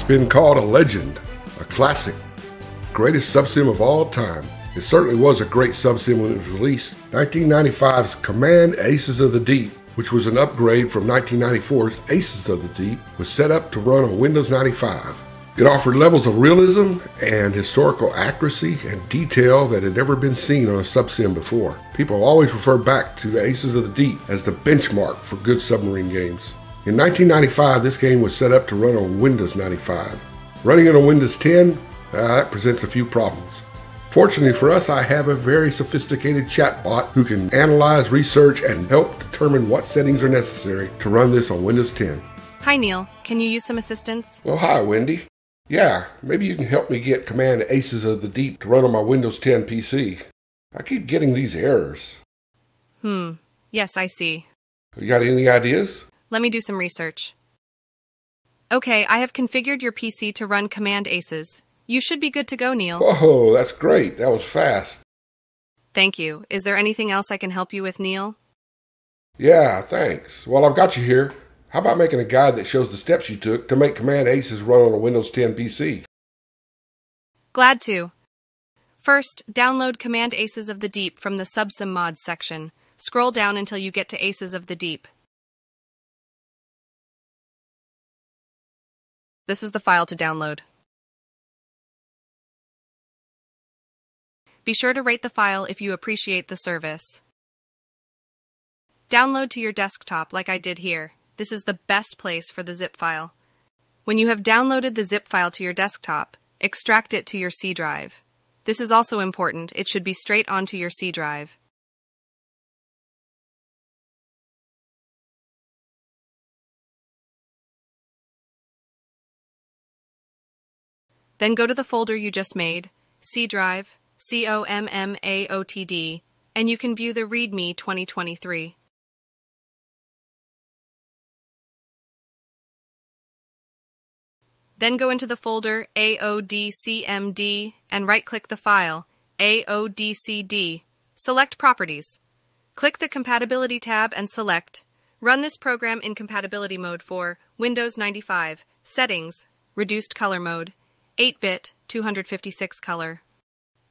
been called a legend, a classic, greatest subsim of all time. It certainly was a great subsim when it was released. 1995's Command Aces of the Deep, which was an upgrade from 1994's Aces of the Deep, was set up to run on Windows 95. It offered levels of realism and historical accuracy and detail that had never been seen on a subsim before. People always refer back to Aces of the Deep as the benchmark for good submarine games. In 1995, this game was set up to run on Windows 95. Running it on Windows 10, that presents a few problems. Fortunately for us, I have a very sophisticated chatbot who can analyze, research, and help determine what settings are necessary to run this on Windows 10. Hi, Neil. Can you use some assistance? Oh, hi, Wendy. Yeah, maybe you can help me get Command Aces of the Deep to run on my Windows 10 PC. I keep getting these errors. Yes, I see. You got any ideas? Let me do some research. Okay, I have configured your PC to run Command Aces. You should be good to go, Neil. Whoa, that's great. That was fast. Thank you. Is there anything else I can help you with, Neil? Yeah, thanks. Well, I've got you here. How about making a guide that shows the steps you took to make Command Aces run on a Windows 10 PC? Glad to. First, download Command Aces of the Deep from the Subsim mods section. Scroll down until you get to Aces of the Deep. This is the file to download. Be sure to rate the file if you appreciate the service. Download to your desktop like I did here. This is the best place for the zip file. When you have downloaded the zip file to your desktop, extract it to your C drive. This is also important. It should be straight onto your C drive. Then go to the folder you just made, C drive, COMMAOTD, and you can view the README 2023. Then go into the folder AODCMD and right-click the file, AODCD. Select Properties. Click the Compatibility tab and select Run this program in compatibility mode for Windows 95, Settings, Reduced Color Mode, 8-bit, 256 color.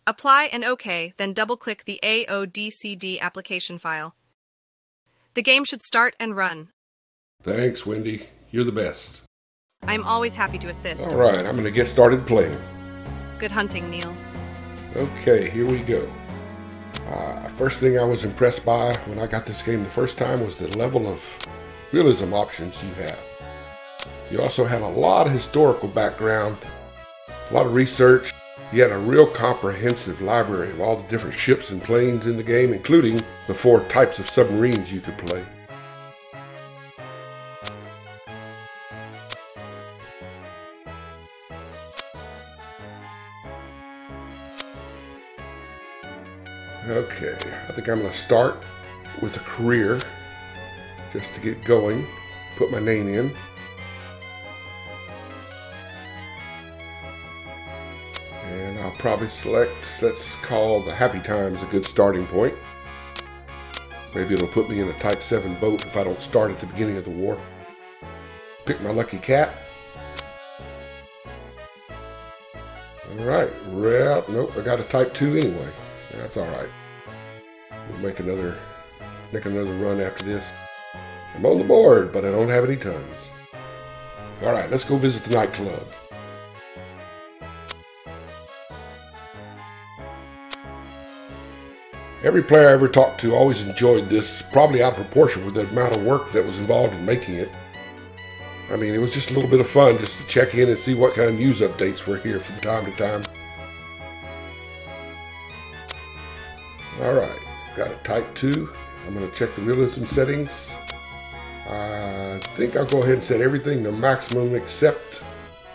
Apply and OK, then double-click the AODCD application file. The game should start and run. Thanks, Wendy. You're the best. I'm always happy to assist. All right, I'm going to get started playing. Good hunting, Neil. Okay, here we go. First thing I was impressed by when I got this game the first time was the level of realism options you have. You also had a lot of historical background, a lot of research. You had a real comprehensive library of all the different ships and planes in the game, including the 4 types of submarines you could play. Okay, I think I'm going to start with a career just to get going, put my name in. And I'll probably select, let's call the Happy Times a good starting point. Maybe it'll put me in a Type 7 boat if I don't start at the beginning of the war. Pick my lucky cat. Alright, well, nope, I got a Type 2 anyway. That's alright. We'll make another run after this. I'm on the board, but I don't have any tons. Alright, let's go visit the nightclub. Every player I ever talked to always enjoyed this, probably out of proportion with the amount of work that was involved in making it. I mean, it was just a little bit of fun just to check in and see what kind of news updates were here from time to time. Alright, got a Type 2. I'm going to check the realism settings. I think I'll go ahead and set everything to maximum except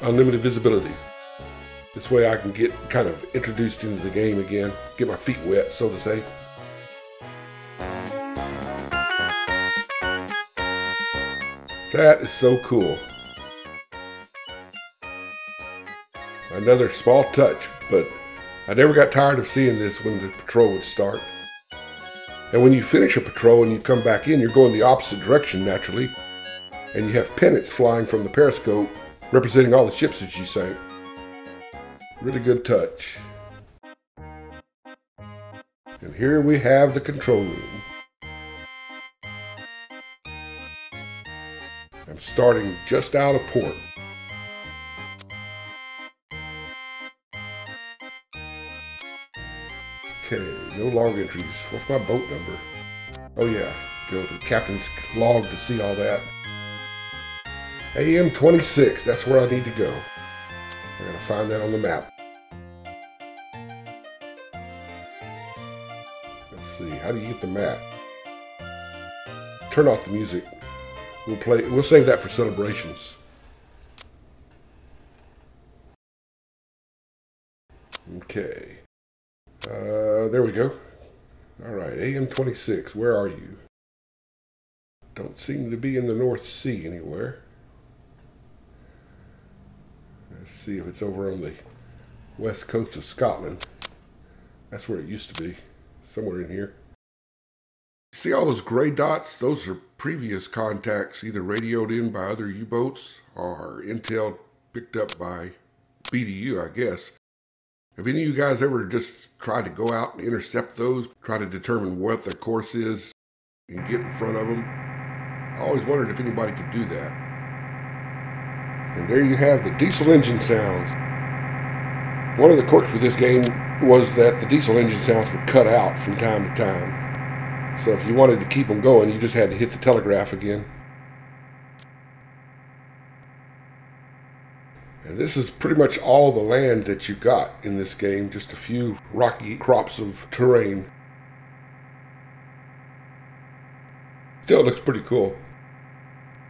unlimited visibility. This way I can get kind of introduced into the game again, get my feet wet, so to say. That is so cool. Another small touch, but I never got tired of seeing this when the patrol would start. And when you finish a patrol and you come back in, you're going the opposite direction naturally. And you have pennants flying from the periscope representing all the ships that she sank. Really good touch. And here we have the control room. I'm starting just out of port. Okay, no log entries. What's my boat number? Oh yeah, go to the captain's log to see all that. AM 26, that's where I need to go. I gotta find that on the map. Let's see, how do you get the map? Turn off the music. We'll save that for celebrations. Okay. There we go. Alright, AM 26, where are you? Don't seem to be in the North Sea anywhere. Let's see if it's over on the west coast of Scotland. That's where it used to be, somewhere in here. See all those gray dots? Those are previous contacts, either radioed in by other U-boats or intel picked up by BDU, I guess. Have any of you guys ever just tried to go out and intercept those, try to determine what their course is and get in front of them? I always wondered if anybody could do that. And there you have the diesel engine sounds. One of the quirks with this game was that the diesel engine sounds would cut out from time to time. So if you wanted to keep them going, you just had to hit the telegraph again. And this is pretty much all the land that you got in this game, just a few rocky crops of terrain. Still looks pretty cool.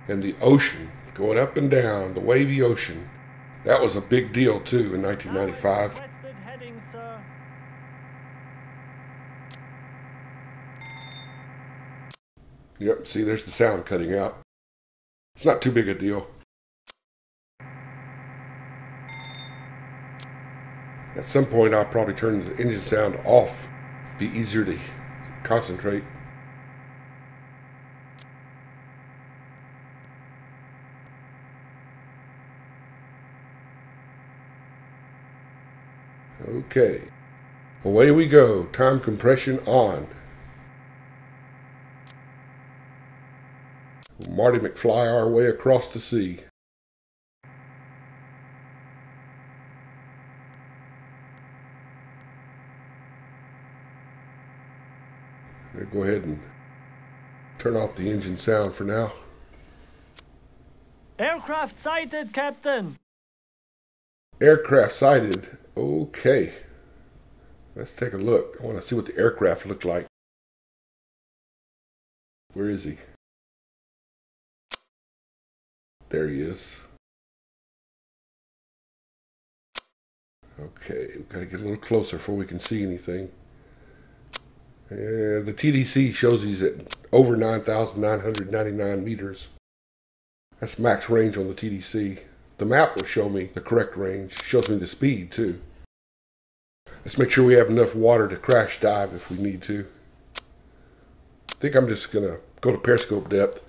And the ocean, going up and down, the wavy ocean, that was a big deal too in 1995. Yep, see, there's the sound cutting out. It's not too big a deal. At some point, I'll probably turn the engine sound off. Be easier to concentrate. Okay, away we go. Time compression on. Marty McFly our way across the sea. I'll go ahead and turn off the engine sound for now. Aircraft sighted, Captain. Aircraft sighted. Okay. Let's take a look. I want to see what the aircraft look like. Where is he? There he is. Okay, we've got to get a little closer before we can see anything. The TDC shows he's at over 9,999 meters. That's max range on the TDC. The map will show me the correct range. It shows me the speed too. Let's make sure we have enough water to crash dive if we need to. I think I'm just going to go to periscope depth.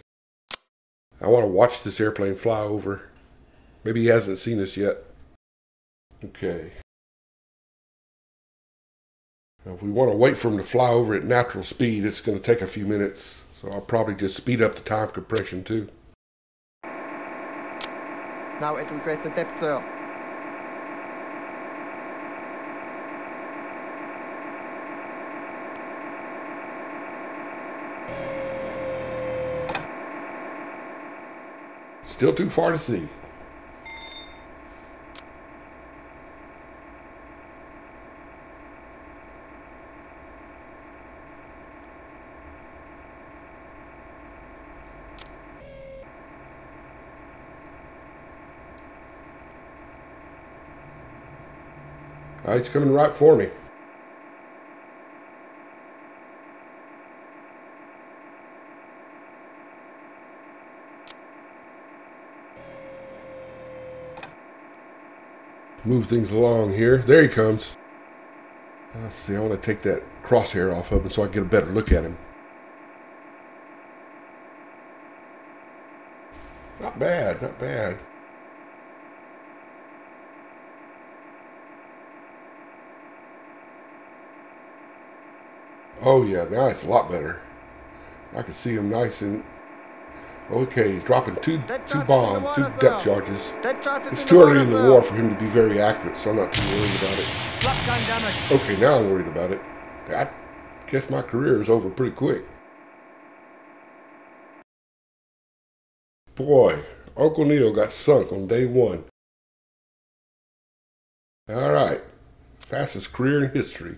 I want to watch this airplane fly over. Maybe he hasn't seen us yet. Okay. Now if we want to wait for him to fly over at natural speed, it's going to take a few minutes. So I'll probably just speed up the time compression too. Now at requested depth, sir. Still too far to see. It's coming right for me. Move things along here. There he comes. Let's see, I want to take that crosshair off of him so I can get a better look at him. Not bad, not bad. Oh yeah, now it's a lot better. I can see him nice and... Okay, he's dropping two bombs, two depth charges. It's too early in the war for him to be very accurate, so I'm not too worried about it. Flak gun damage. Okay, now I'm worried about it. I guess my career is over pretty quick. Boy, Uncle Neil got sunk on day one. Alright, fastest career in history.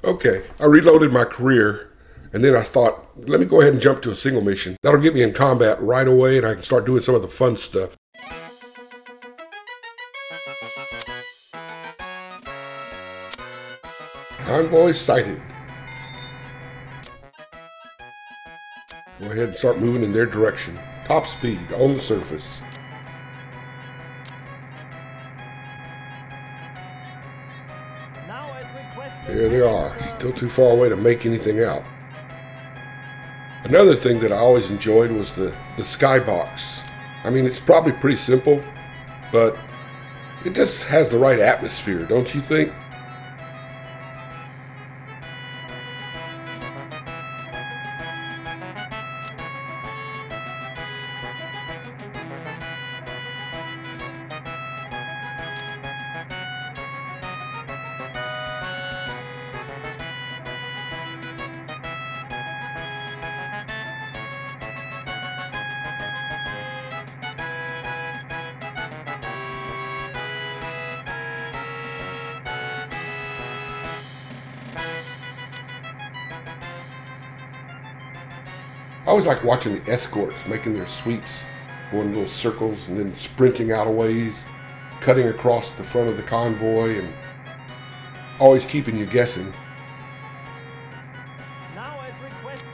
Okay, I reloaded my career, and then I thought, let me go ahead and jump to a single mission. That'll get me in combat right away, and I can start doing some of the fun stuff. Convoy sighted. Go ahead and start moving in their direction. Top speed, on the surface. There they are, still too far away to make anything out. Another thing that I always enjoyed was the skybox. I mean, it's probably pretty simple, but it just has the right atmosphere, don't you think? I always like watching the escorts making their sweeps, going in little circles and then sprinting out of ways, cutting across the front of the convoy and always keeping you guessing. Now at request.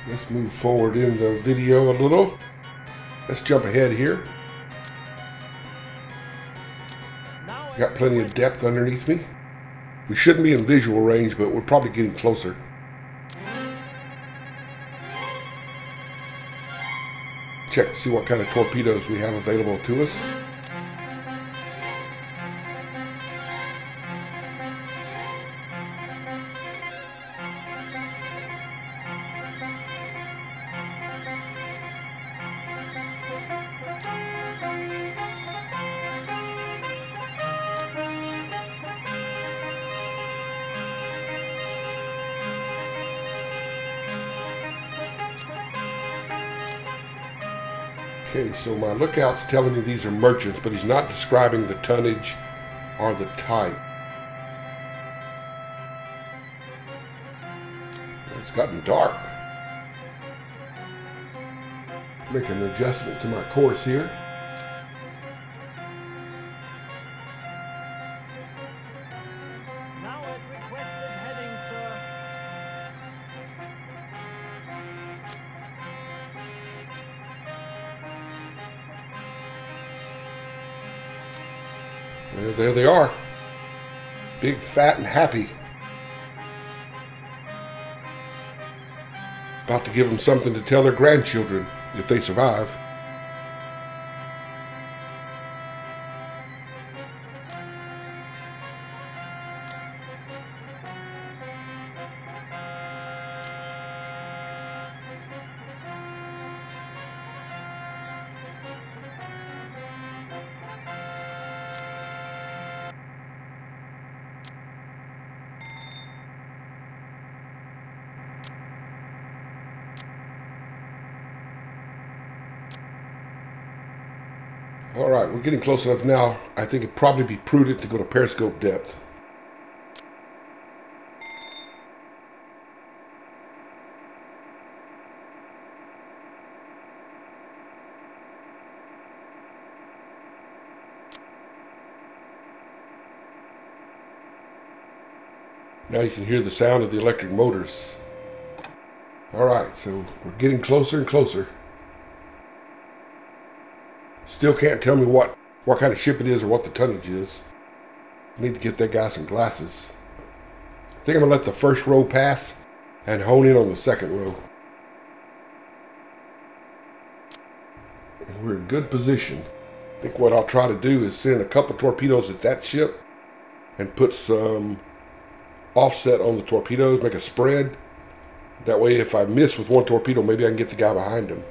Let's move forward in the video a little. Let's jump ahead here. Got plenty of depth underneath me. We shouldn't be in visual range, but we're probably getting closer. Check to see what kind of torpedoes we have available to us. Okay, so my lookout's telling me these are merchants, but he's not describing the tonnage or the type. It's gotten dark. Make an adjustment to my course here. Now at requested heading, sir. There they are. Big, fat, and happy. About to give them something to tell their grandchildren if they survive. All right, we're getting close enough now. I think it'd probably be prudent to go to periscope depth. Now you can hear the sound of the electric motors. All right, so we're getting closer and closer. Still can't tell me what kind of ship it is or what the tonnage is. I need to get that guy some glasses. I think I'm going to let the first row pass and hone in on the second row. And we're in good position. I think what I'll try to do is send a couple torpedoes at that ship and put some offset on the torpedoes, make a spread. That way if I miss with one torpedo, maybe I can get the guy behind him.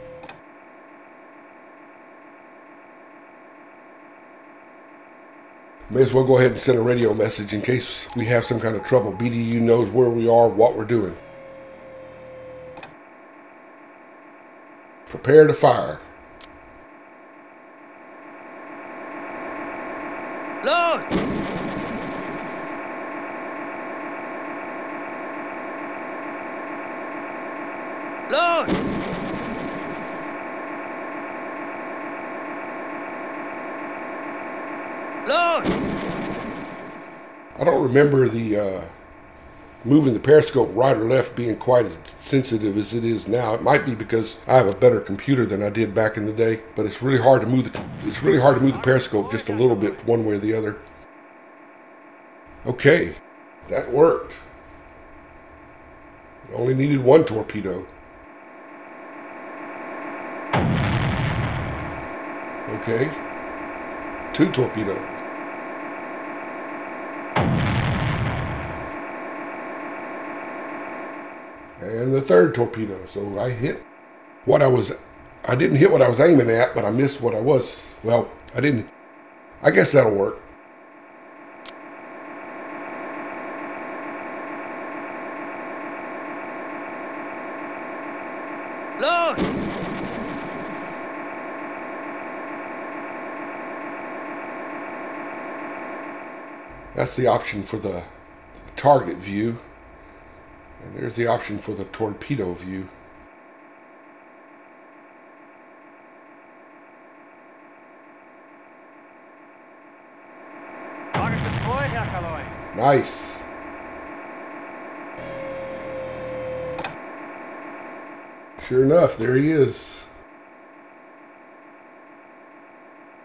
May as well go ahead and send a radio message in case we have some kind of trouble. BDU knows where we are, what we're doing. Prepare to fire. Load! Load! Load! I don't remember the moving the periscope right or left being quite as sensitive as it is now. It might be because I have a better computer than I did back in the day, but it's really hard to move the periscope just a little bit one way or the other. Okay, that worked. I only needed one torpedo. Okay, 2 torpedoes. And the 3rd torpedo. So I hit what I didn't hit what I was aiming at, but I missed what I was. Well, I didn't. I guess that'll work. Load! That's the option for the target view. And there's the option for the torpedo view. Target destroyed, Herr Kaloy. Nice. Sure enough, there he is.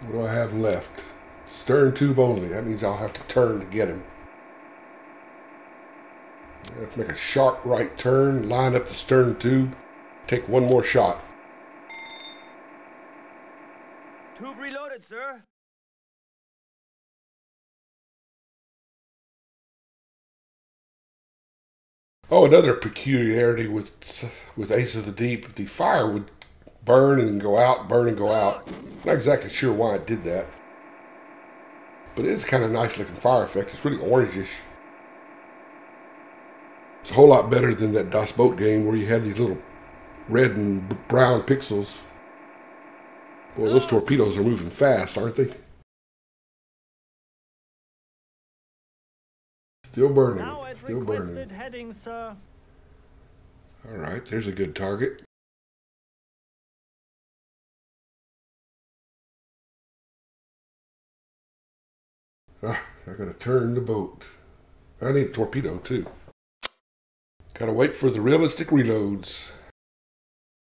What do I have left? Stern tube only. That means I'll have to turn to get him. I have to make a sharp right turn, line up the stern tube, take one more shot. Tube reloaded, sir. Oh, another peculiarity with Ace of the Deep, the fire would burn and go out, burn and go out. Not exactly sure why it did that. But it is kind of nice looking fire effect. It's really orangish. It's a whole lot better than that Das Boat game where you had these little red and brown pixels. Boy, those torpedoes are moving fast, aren't they? Still burning. Now at Still requested burning. heading, sir. All right, there's a good target. I gotta turn the boat. I need a torpedo too. Gotta wait for the realistic reloads.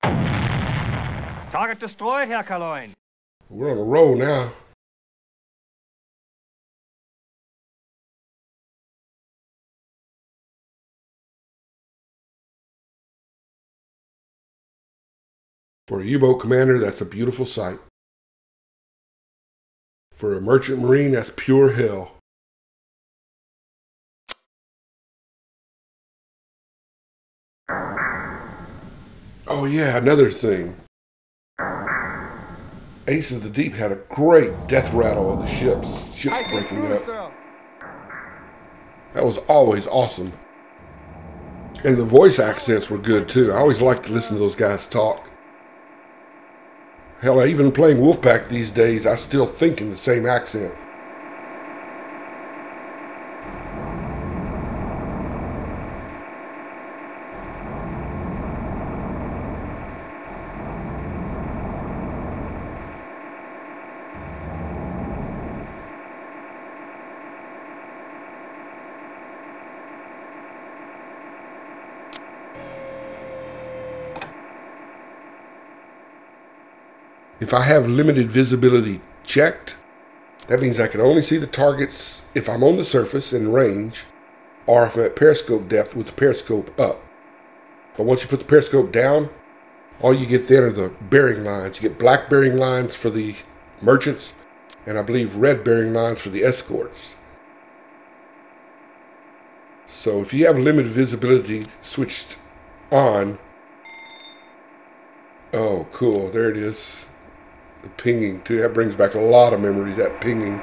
Target destroyed, Herr Kaloy. We're on a roll now. For a U-boat commander, that's a beautiful sight. For a merchant marine, that's pure hell. Oh yeah, another thing. Ace of the Deep had a great death rattle of the ships breaking up. Sir. That was always awesome. And the voice accents were good too. I always like to listen to those guys talk. Hell, even playing Wolfpack these days, I still think in the same accent. If I have limited visibility checked, that means I can only see the targets if I'm on the surface in range, are from at periscope depth with the periscope up. But once you put the periscope down, all you get then are the bearing lines. You get black bearing lines for the merchants, and I believe red bearing lines for the escorts. So if you have limited visibility switched on, oh cool, there it is. The pinging too, that brings back a lot of memories, that pinging.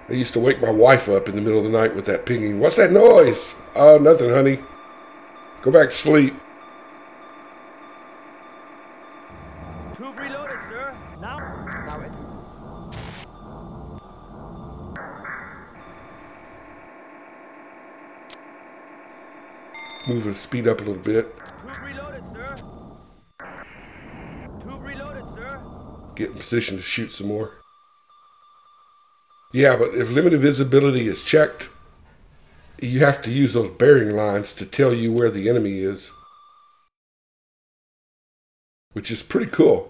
I used to wake my wife up in the middle of the night with that pinging. What's that noise? Oh, nothing, honey. Go back to sleep. Tube reloaded, sir. Now? Now it. Move the speed up a little bit. Tube reloaded, sir. Tube reloaded, sir. Get in position to shoot some more. Yeah, but if limited visibility is checked, you have to use those bearing lines to tell you where the enemy is, which is pretty cool.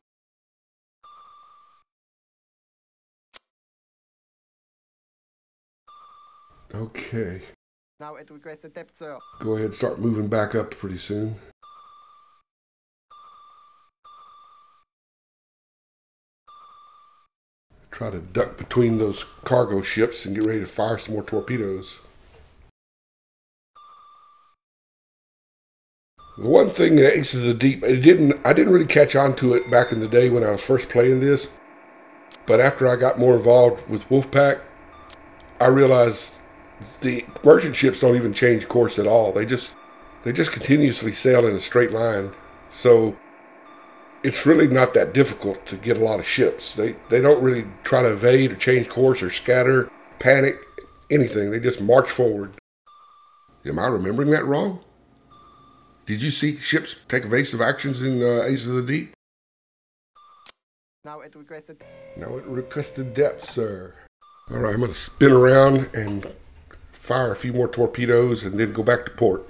Okay. Now at requested depth, sir. Go ahead and start moving back up pretty soon. Try to duck between those cargo ships and get ready to fire some more torpedoes. The one thing in Aces of the Deep, I didn't really catch on to it back in the day when I was first playing this, but after I got more involved with Wolfpack, I realized the merchant ships don't even change course at all. They just continuously sail in a straight line. So it's really not that difficult to get a lot of ships. They don't really try to evade or change course or scatter, panic, anything. They just march forward. Am I remembering that wrong? Did you see ships take evasive actions in Aces of the Deep? Now at requested. Now at requested depth, sir. All right, I'm going to spin around and fire a few more torpedoes and then go back to port.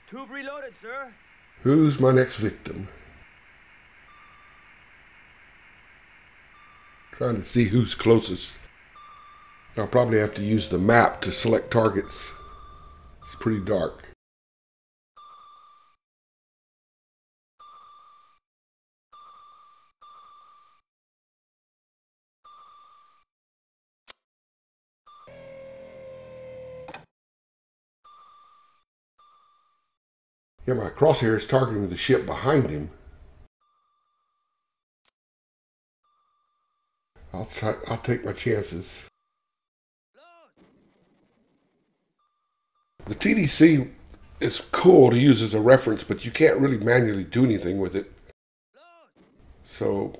Tube reloaded, sir. Who's my next victim? Trying to see who's closest. I'll probably have to use the map to select targets. It's pretty dark. Yeah, my crosshair is targeting the ship behind him. I'll take my chances. The TDC is cool to use as a reference, but you can't really manually do anything with it. So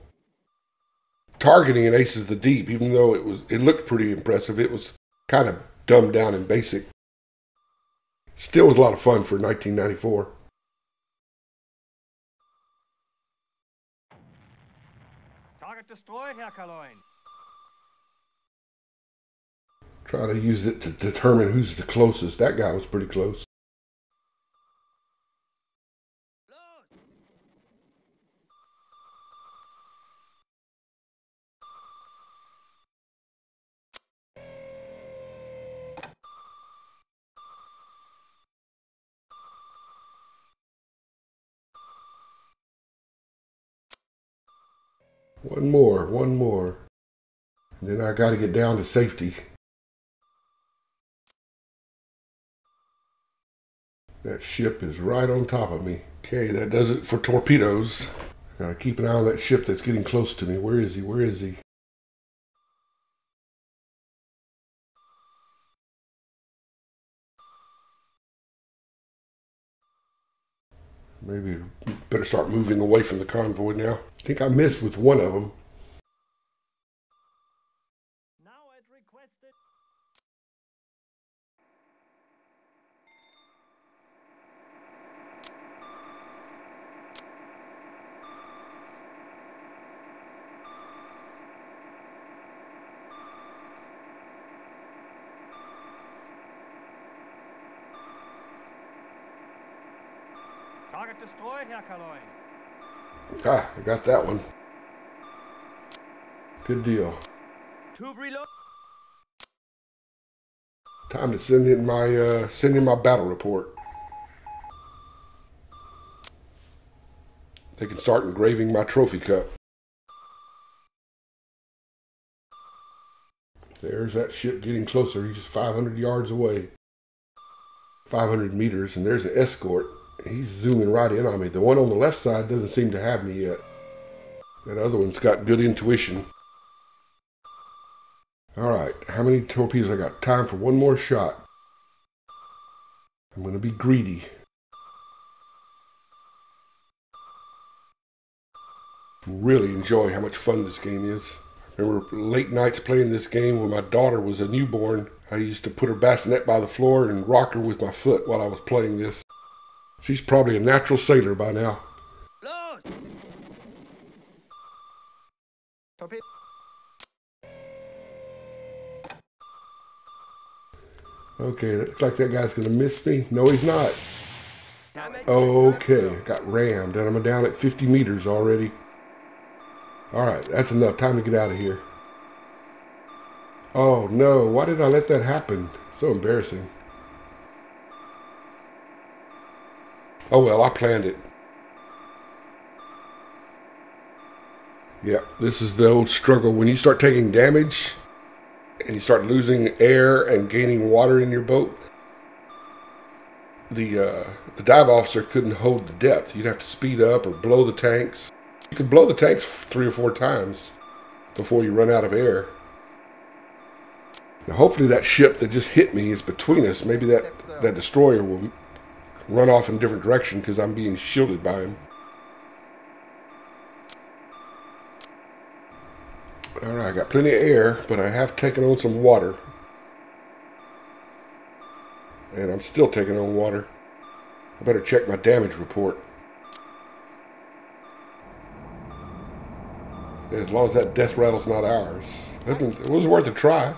targeting in Aces of the Deep, even though it looked pretty impressive, it was kind of dumbed down and basic. Still was a lot of fun for 1994. Target destroyed, Herr Kaloin. Try to use it to determine who's the closest. That guy was pretty close. One more. And then I got to get down to safety. That ship is right on top of me. Okay, that does it for torpedoes. Gotta keep an eye on that ship that's getting close to me. Where is he? Where is he? Maybe better start moving away from the convoy now. I think I missed with one of them. Now at requested. Target destroyed, Herr Kaloin. Ah, I got that one. Good deal. Tube reload. Time to send in my battle report. They can start engraving my trophy cup. There's that ship getting closer. He's 500 yards away. 500 meters, and there's an escort. He's zooming right in on me. The one on the left side doesn't seem to have me yet. That other one's got good intuition. Alright, how many torpedoes I got? Time for one more shot. I'm going to be greedy. Really enjoy how much fun this game is. I remember late nights playing this game when my daughter was a newborn. I used to put her bassinet by the floor and rock her with my foot while I was playing this. She's probably a natural sailor by now. Los! Torpedo. Okay, looks like that guy's going to miss me. No, he's not. Damage. Okay, I got rammed, and I'm down at 50 meters already. Alright, that's enough. Time to get out of here. Oh no, why did I let that happen? So embarrassing. Oh well, I planned it. Yeah, this is the old struggle. When you start taking damage, and you start losing air and gaining water in your boat, the dive officer couldn't hold the depth. You'd have to speed up or blow the tanks. You could blow the tanks 3 or 4 times before you run out of air. Now hopefully that ship that just hit me is between us. Maybe that destroyer will run off in a different direction because I'm being shielded by him. Alright, I got plenty of air, but I have taken on some water. And I'm still taking on water. I better check my damage report. As long as that death rattle's not ours. It was worth a try.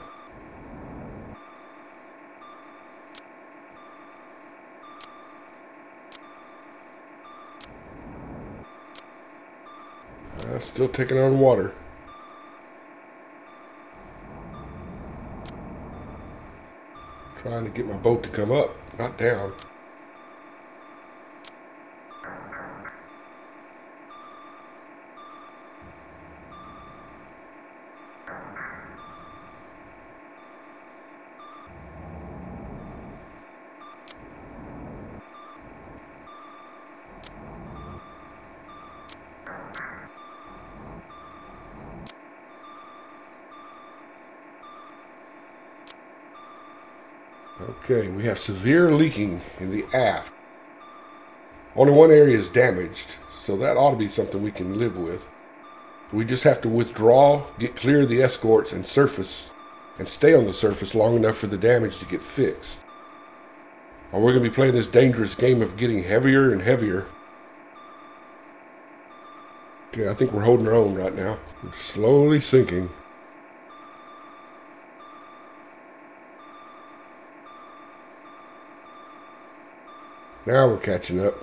Still taking on water. Trying to get my boat to come up, not down. Okay, we have severe leaking in the aft. Only one area is damaged, so that ought to be something we can live with. We just have to withdraw, get clear of the escorts, and surface, and stay on the surface long enough for the damage to get fixed. Or we're going to be playing this dangerous game of getting heavier and heavier. Okay, I think we're holding our own right now. We're slowly sinking. Now we're catching up.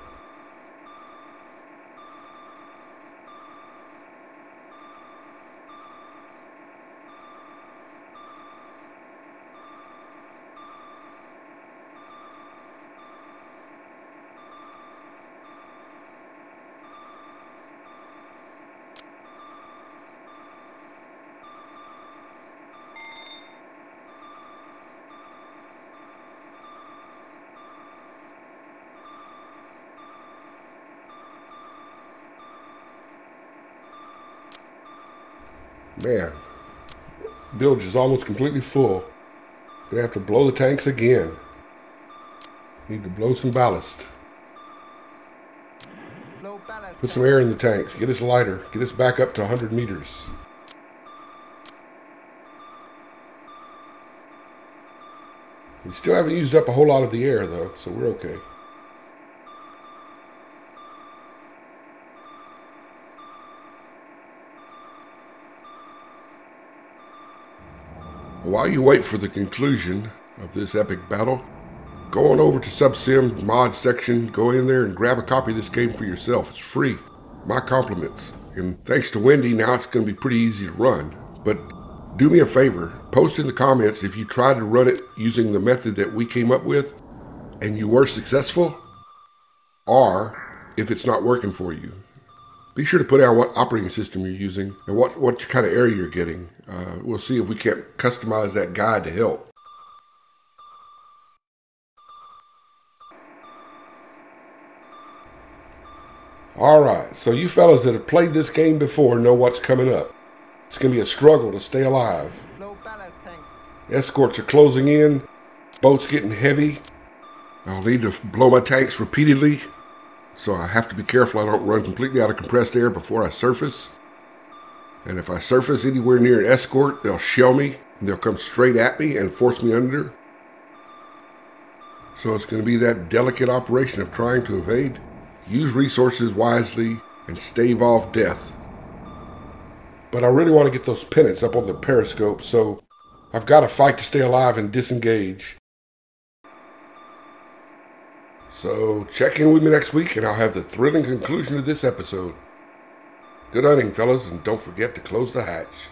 Man, bilge is almost completely full. Gonna have to blow the tanks again. Need to blow some ballast. Low ballast. Put some air in the tanks. Get us lighter. Get us back up to 100 meters. We still haven't used up a whole lot of the air though, so we're okay. While you wait for the conclusion of this epic battle, go on over to Subsim mod section, go in there and grab a copy of this game for yourself. It's free. My compliments. And thanks to Wendy, now it's going to be pretty easy to run. But do me a favor, post in the comments if you tried to run it using the method that we came up with and you were successful, or if it's not working for you. Be sure to put out what operating system you're using and what kind of error you're getting. We'll see if we can't customize that guide to help. Alright, so you fellas that have played this game before know what's coming up. It's going to be a struggle to stay alive. Low ballast tank. Escorts are closing in, boat's getting heavy. I'll need to blow my tanks repeatedly, so I have to be careful I don't run completely out of compressed air before I surface. And if I surface anywhere near an escort, they'll shell me, and they'll come straight at me and force me under. So it's going to be that delicate operation of trying to evade, use resources wisely, and stave off death. But I really want to get those pennants up on the periscope, so I've got to fight to stay alive and disengage. So check in with me next week and I'll have the thrilling conclusion of this episode. Good hunting, fellas, and don't forget to close the hatch.